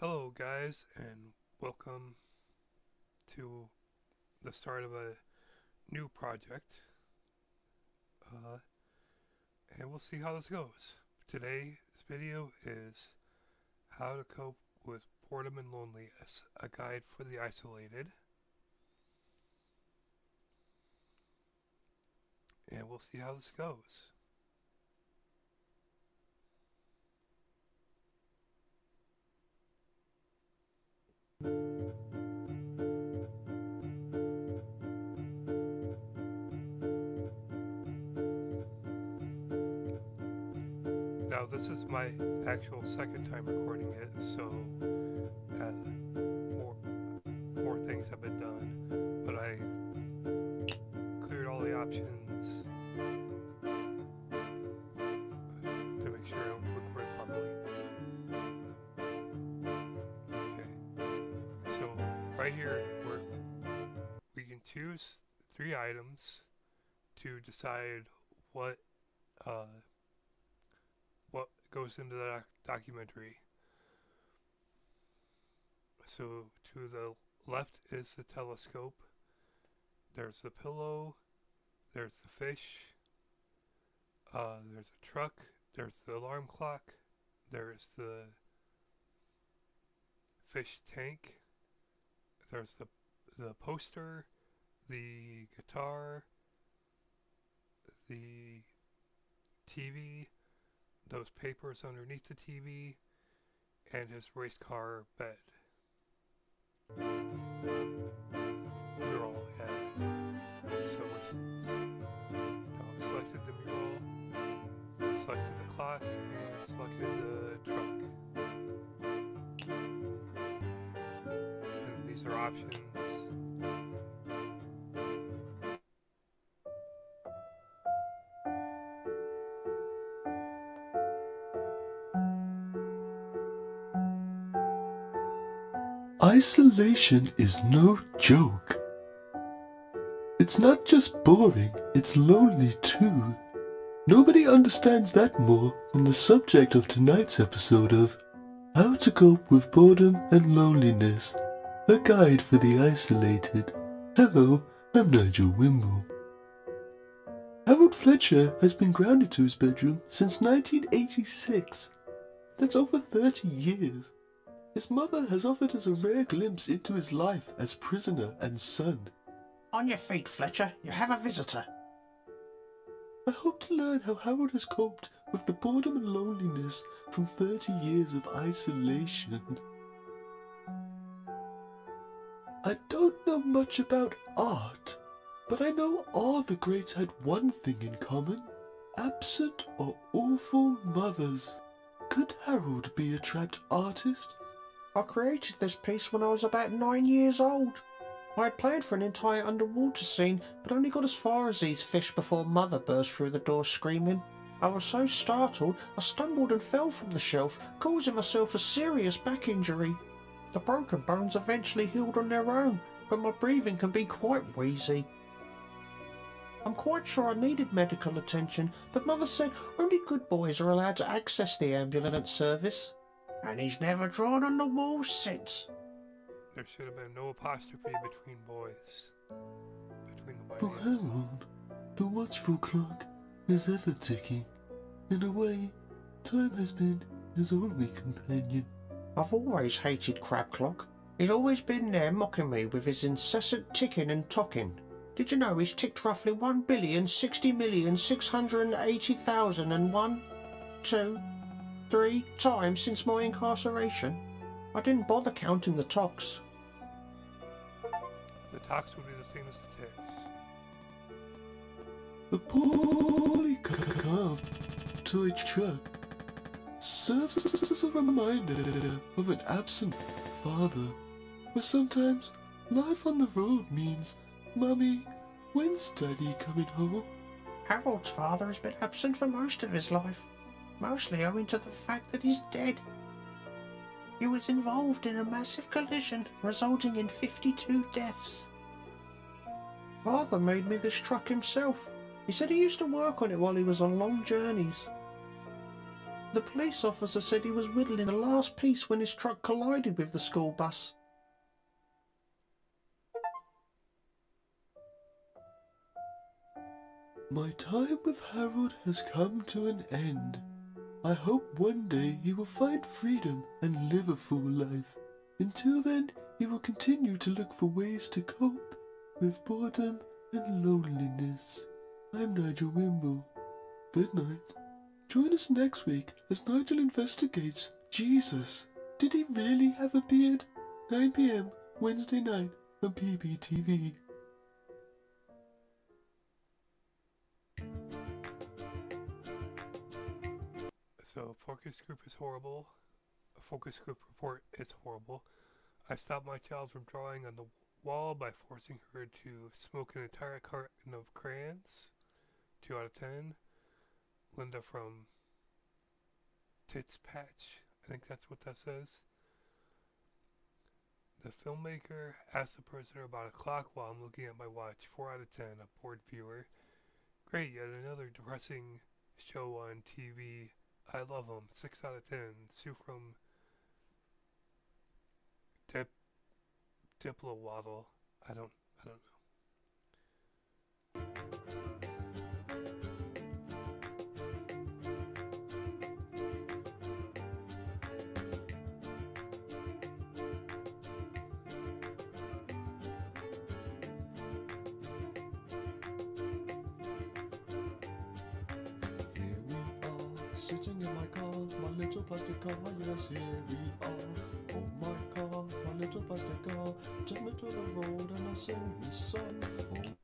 Hello, guys, and welcome to the start of a new project. Uh, and we'll see how this goes. Today's video is how to cope with boredom and loneliness, a guide for the isolated. And we'll see how this goes. Now, this is my actual second time recording it, so more things have been done, but I cleared all the options to make sure I record properly. Okay, so right here we can choose 3 items to decide what goes into the documentary. So to the left is the telescope, there's the pillow, there's the fish, there's a truck, there's the alarm clock, there's the fish tank, there's the poster, the guitar, the TV, those papers underneath the TV, and his race car bed. Mural, yeah. So now selected the mural, selected the clock, and selected the truck. And these are options. Isolation is no joke. It's not just boring, it's lonely too. Nobody understands that more than the subject of tonight's episode of How to Cope with Boredom and Loneliness, a guide for the isolated. Hello, I'm Nigel Wimble. Harold Fletcher has been grounded to his bedroom since 1986. That's over 30 years. His mother has offered us a rare glimpse into his life as prisoner and son. On your feet, Fletcher. You have a visitor. I hope to learn how Harold has coped with the boredom and loneliness from 30 years of isolation. I don't know much about art, but I know all the greats had one thing in common: absent or awful mothers. Could Harold be a trapped artist? I created this piece when I was about 9 years old. I had planned for an entire underwater scene, but only got as far as these fish before Mother burst through the door screaming. I was so startled, I stumbled and fell from the shelf, causing myself a serious back injury. The broken bones eventually healed on their own, but my breathing can be quite wheezy. I'm quite sure I needed medical attention, but Mother said only good boys are allowed to access the ambulance service. And he's never drawn on the walls since. There should have been no apostrophe between boys. Between the For boys. Harold, the watchful clock is ever ticking. In a way, time has been his only companion. I've always hated Crab Clock. He's always been there mocking me with his incessant ticking and tocking. Did you know he's ticked roughly 1,060,680,001, 2, 3 times since my incarceration? I didn't bother counting the tocks. The talks would be the same as the ticks. A poorly carved toy truck serves as a reminder of an absent father, where sometimes life on the road means, "Mummy, when's Daddy coming home?" Harold's father has been absent for most of his life, mostly owing to the fact that he's dead. He was involved in a massive collision, resulting in 52 deaths. Father made me this truck himself. He said he used to work on it while he was on long journeys. The police officer said he was whittling the last piece when his truck collided with the school bus. My time with Harold has come to an end. I hope one day he will find freedom and live a full life. Until then, he will continue to look for ways to cope with boredom and loneliness. I'm Nigel Wimble. Good night. Join us next week as Nigel investigates Jesus. Did he really have a beard? 9 p.m. Wednesday night on PBTV. So, focus group is horrible. A focus group report is horrible. I stopped my child from drawing on the wall by forcing her to smoke an entire carton of crayons. 2 out of 10. Linda from Tits Patch. I think that's what that says. The filmmaker asked the prisoner about a clock while I'm looking at my watch. 4 out of 10. A bored viewer. Great, yet another depressing show on TV. I love them. 6 out of 10. Sue from Diplo Waddle. I don't know. Sitting in my car, my little plastic car, yes, here we are. Oh my car, my little plastic car, take me to the road and I'll sing this song. Oh.